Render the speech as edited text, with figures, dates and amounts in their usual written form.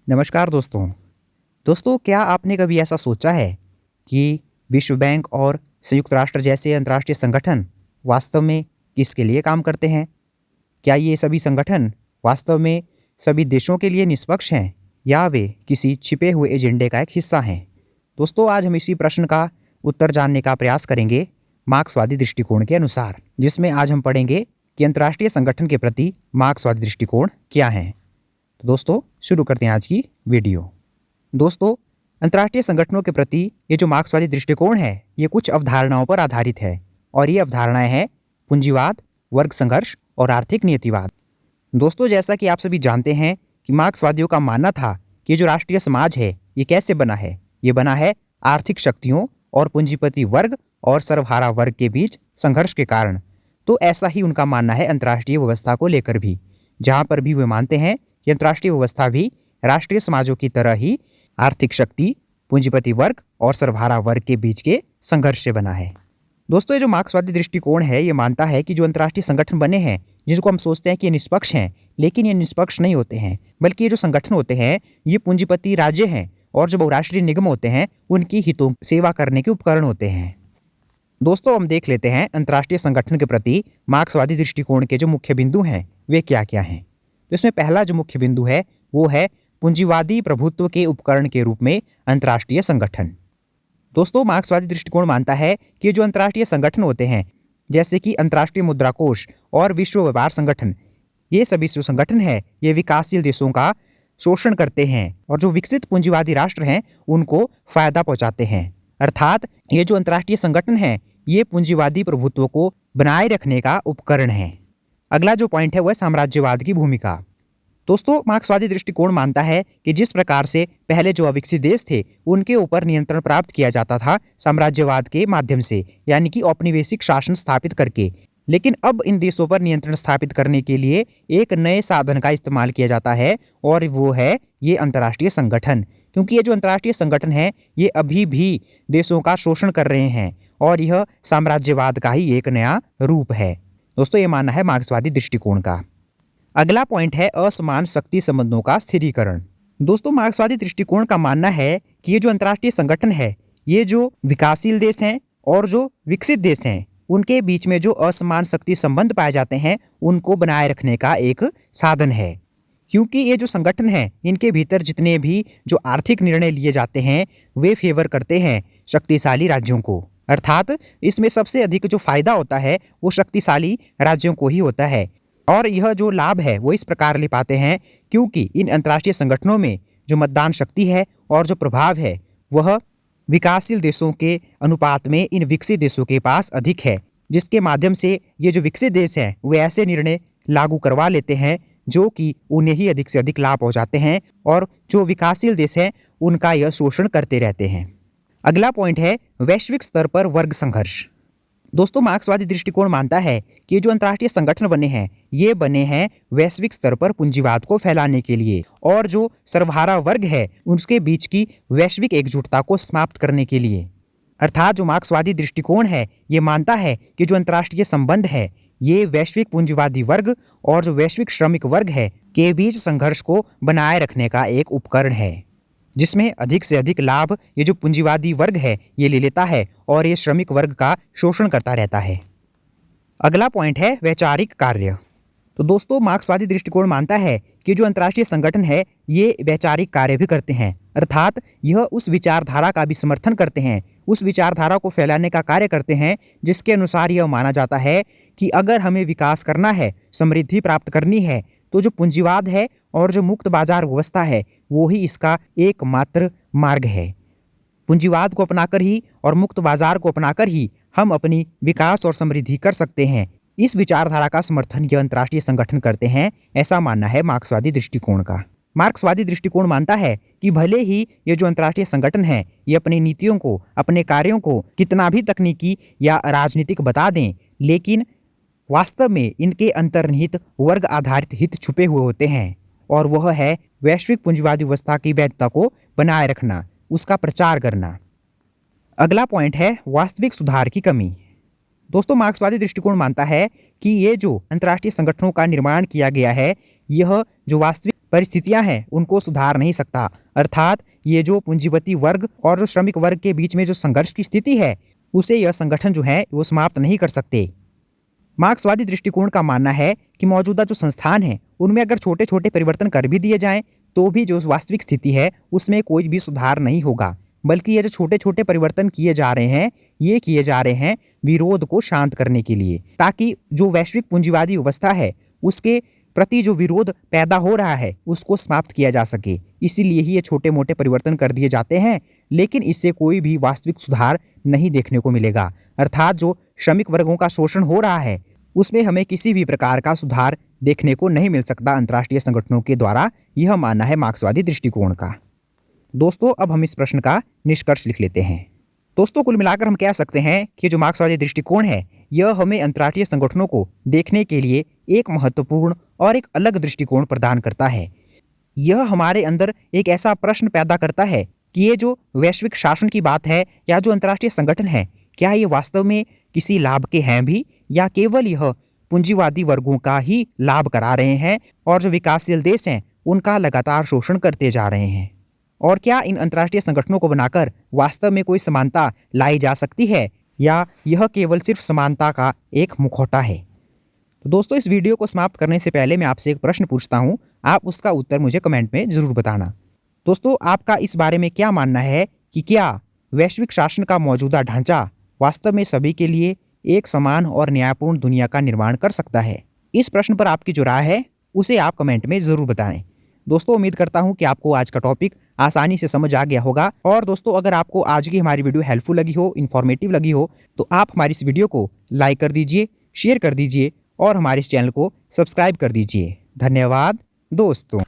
नमस्कार दोस्तों। दोस्तों, क्या आपने कभी ऐसा सोचा है कि विश्व बैंक और संयुक्त राष्ट्र जैसे अंतर्राष्ट्रीय संगठन वास्तव में किसके लिए काम करते हैं? क्या ये सभी संगठन वास्तव में सभी देशों के लिए निष्पक्ष हैं या वे किसी छिपे हुए एजेंडे का एक हिस्सा हैं? दोस्तों, आज हम इसी प्रश्न का उत्तर जानने का प्रयास करेंगे मार्क्सवादी दृष्टिकोण के अनुसार, जिसमें आज हम पढ़ेंगे कि अंतर्राष्ट्रीय संगठन के प्रति मार्क्सवादी दृष्टिकोण क्या है। तो दोस्तों, शुरू करते हैं आज की वीडियो। दोस्तों, अंतर्राष्ट्रीय संगठनों के प्रति ये जो मार्क्सवादी दृष्टिकोण है, ये कुछ अवधारणाओं पर आधारित है और ये अवधारणाएं हैं पूंजीवाद, वर्ग संघर्ष और आर्थिक नियतिवाद। दोस्तों, जैसा कि आप सभी जानते हैं कि मार्क्सवादियों का मानना था कि जो राष्ट्रीय समाज है ये कैसे बना है। ये बना है आर्थिक शक्तियों और पूंजीपति वर्ग और सर्वहारा वर्ग के बीच संघर्ष के कारण। तो ऐसा ही उनका मानना है अंतर्राष्ट्रीय व्यवस्था को लेकर भी, जहाँ पर भी वे मानते हैं कि अंतर्राष्ट्रीय व्यवस्था भी राष्ट्रीय समाजों की तरह ही आर्थिक शक्ति, पूंजीपति वर्ग और सर्वहारा वर्ग के बीच के संघर्ष से बना है। दोस्तों, ये जो मार्क्सवादी दृष्टिकोण है ये मानता है कि जो अंतर्राष्ट्रीय संगठन बने हैं, जिनको हम सोचते हैं कि ये निष्पक्ष हैं, लेकिन ये निष्पक्ष नहीं होते हैं, बल्कि ये जो संगठन होते हैं ये पूंजीपति राज्य हैं और जो बहुराष्ट्रीय निगम होते हैं उनकी हितों की सेवा करने के उपकरण होते हैं। दोस्तों, हम देख लेते हैं अंतर्राष्ट्रीय संगठन के प्रति मार्क्सवादी दृष्टिकोण के जो मुख्य बिंदु हैं वे क्या क्या हैं। तो इसमें पहला जो मुख्य बिंदु है वो है पूंजीवादी प्रभुत्व के उपकरण के रूप में अंतर्राष्ट्रीय संगठन। दोस्तों, मार्क्सवादी दृष्टिकोण मानता है कि जो अंतर्राष्ट्रीय संगठन होते हैं, जैसे कि अंतर्राष्ट्रीय मुद्रा कोष और विश्व व्यापार संगठन, ये सभी जो संगठन है ये विकासशील देशों का शोषण करते हैं और जो विकसित पूंजीवादी राष्ट्र हैं उनको फायदा पहुंचाते हैं। अर्थात ये जो अंतर्राष्ट्रीय संगठन है ये पूंजीवादी प्रभुत्व को बनाए रखने का उपकरण है। अगला जो पॉइंट है वह साम्राज्यवाद की भूमिका। दोस्तों, मार्क्सवादी दृष्टिकोण मानता है कि जिस प्रकार से पहले जो अविकसित देश थे उनके ऊपर नियंत्रण प्राप्त किया जाता था साम्राज्यवाद के माध्यम से, यानी कि औपनिवेशिक शासन स्थापित करके, लेकिन अब इन देशों पर नियंत्रण स्थापित करने के लिए एक नए साधन का इस्तेमाल किया जाता है और वो है ये अंतर्राष्ट्रीय संगठन। क्योंकि ये जो अंतर्राष्ट्रीय संगठन है ये अभी भी देशों का शोषण कर रहे हैं और यह साम्राज्यवाद का ही एक नया रूप है। दोस्तों, ये मानना है मार्क्सवादी दृष्टिकोण का। अगला पॉइंट है असमान शक्ति संबंधों का स्थिरीकरण। दोस्तों, मार्क्सवादी दृष्टिकोण का मानना है कि ये जो अंतर्राष्ट्रीय संगठन है ये जो विकासशील देश हैं और जो विकसित देश हैं उनके बीच में जो असमान शक्ति संबंध पाए जाते हैं उनको बनाए रखने का एक साधन है। क्योंकि ये जो संगठन है इनके भीतर जितने भी जो आर्थिक निर्णय लिए जाते हैं वे फेवर करते हैं शक्तिशाली राज्यों को। अर्थात इसमें सबसे अधिक जो फायदा होता है वो शक्तिशाली राज्यों को ही होता है और यह जो लाभ है वो इस प्रकार ले पाते हैं क्योंकि इन अंतर्राष्ट्रीय संगठनों में जो मतदान शक्ति है और जो प्रभाव है वह विकासशील देशों के अनुपात में इन विकसित देशों के पास अधिक है, जिसके माध्यम से ये जो विकसित देश हैं वे ऐसे निर्णय लागू करवा लेते हैं जो कि उन्हें ही अधिक से अधिक लाभ पहुंचाते हैं और जो विकासशील देश हैं उनका यह शोषण करते रहते हैं। अगला पॉइंट है वैश्विक स्तर पर वर्ग संघर्ष। दोस्तों, मार्क्सवादी दृष्टिकोण मानता है कि जो अंतर्राष्ट्रीय संगठन बने हैं ये बने हैं वैश्विक स्तर पर पूंजीवाद को फैलाने के लिए और जो सर्वहारा वर्ग है उसके बीच की वैश्विक एकजुटता को समाप्त करने के लिए। अर्थात जो मार्क्सवादी दृष्टिकोण है ये मानता है कि जो अंतर्राष्ट्रीय संबंध है ये वैश्विक पूंजीवादी वर्ग और जो वैश्विक श्रमिक वर्ग है के बीच संघर्ष को बनाए रखने का एक उपकरण है, जिसमें अधिक से अधिक लाभ ये जो पूंजीवादी वर्ग है ये ले लेता है और ये श्रमिक वर्ग का शोषण करता रहता है। अगला पॉइंट है वैचारिक कार्य। तो दोस्तों, मार्क्सवादी दृष्टिकोण मानता है कि जो अंतर्राष्ट्रीय संगठन है ये वैचारिक कार्य भी करते हैं। अर्थात यह उस विचारधारा का भी समर्थन करते हैं, उस विचारधारा को फैलाने का कार्य करते हैं जिसके अनुसार यह माना जाता है कि अगर हमें विकास करना है, समृद्धि प्राप्त करनी है, तो जो पूंजीवाद है और जो मुक्त बाजार व्यवस्था है वो ही इसका एकमात्र मार्ग है। पूंजीवाद को अपनाकर ही और मुक्त बाजार को अपनाकर ही हम अपनी विकास और समृद्धि कर सकते हैं। इस विचारधारा का समर्थन यह अंतर्राष्ट्रीय संगठन करते हैं, ऐसा मानना है मार्क्सवादी दृष्टिकोण का। मार्क्सवादी दृष्टिकोण मानता है कि भले ही ये जो अंतर्राष्ट्रीय संगठन है ये अपनी नीतियों को, अपने कार्यों को कितना भी तकनीकी या राजनीतिक बता दें, लेकिन वास्तव में इनके अंतर्निहित वर्ग आधारित हित छुपे हुए होते हैं और वह है वैश्विक पूंजीवादी व्यवस्था की वैधता को बनाए रखना, उसका प्रचार करना। अगला पॉइंट है वास्तविक सुधार की कमी। दोस्तों, मार्क्सवादी दृष्टिकोण मानता है कि ये जो अंतर्राष्ट्रीय संगठनों का निर्माण किया गया है यह जो वास्तविक परिस्थितियां हैं उनको सुधार नहीं सकता। अर्थात ये जो पूंजीपति वर्ग और जो श्रमिक वर्ग के बीच में जो संघर्ष की स्थिति है उसे यह संगठन जो है वो समाप्त नहीं कर सकते। मार्क्सवादी दृष्टिकोण का मानना है कि मौजूदा जो संस्थान है उनमें अगर छोटे छोटे परिवर्तन कर भी दिए जाएं तो भी जो वास्तविक स्थिति है उसमें कोई भी सुधार नहीं होगा, बल्कि ये जो छोटे छोटे परिवर्तन किए जा रहे हैं ये किए जा रहे हैं विरोध को शांत करने के लिए, ताकि जो वैश्विक पूंजीवादी व्यवस्था है उसके प्रति जो विरोध पैदा हो रहा है उसको समाप्त किया जा सके। इसीलिए ही ये छोटे मोटे परिवर्तन कर दिए जाते हैं, लेकिन इससे कोई भी वास्तविक सुधार नहीं देखने को मिलेगा। अर्थात जो श्रमिक वर्गों का शोषण हो रहा है उसमें हमें किसी भी प्रकार का सुधार देखने को नहीं मिल सकता अंतर्राष्ट्रीय संगठनों के द्वारा। यह मानना है मार्क्सवादी दृष्टिकोण का। दोस्तों अब हम इस प्रश्न का निष्कर्ष लिख लेते हैं। दोस्तों कुल मिलाकर हम कह सकते हैं कि जो मार्क्सवादी दृष्टिकोण है यह हमें अंतर्राष्ट्रीय संगठनों को देखने के लिए एक महत्वपूर्ण और एक अलग दृष्टिकोण प्रदान करता है। यह हमारे अंदर एक ऐसा प्रश्न पैदा करता है कि ये जो वैश्विक शासन की बात है या जो अंतर्राष्ट्रीय संगठन है क्या ये वास्तव में किसी लाभ के हैं भी, या केवल यह पूंजीवादी वर्गों का ही लाभ करा रहे हैं और जो विकासशील देश हैं उनका लगातार शोषण करते जा रहे हैं। और क्या इन अंतर्राष्ट्रीय संगठनों को बनाकर वास्तव में कोई समानता लाई जा सकती है, या यह केवल सिर्फ समानता का एक मुखौटा है। तो दोस्तों इस वीडियो को समाप्त करने से पहले मैं आपसे एक प्रश्न पूछता हूँ, आप उसका उत्तर मुझे कमेंट में जरूर बताना। दोस्तों आपका इस बारे में क्या मानना है कि क्या वैश्विक शासन का मौजूदा ढांचा वास्तव में सभी के लिए एक समान और न्यायपूर्ण दुनिया का निर्माण कर सकता है? इस प्रश्न पर आपकी जो राय है उसे आप कमेंट में जरूर बताएं। दोस्तों उम्मीद करता हूं कि आपको आज का टॉपिक आसानी से समझ आ गया होगा। और दोस्तों अगर आपको आज की हमारी वीडियो हेल्पफुल लगी हो, इन्फॉर्मेटिव लगी हो, तो आप हमारी इस वीडियो को लाइक कर दीजिए, शेयर कर दीजिए और हमारे इस चैनल को सब्सक्राइब कर दीजिए। धन्यवाद दोस्तों।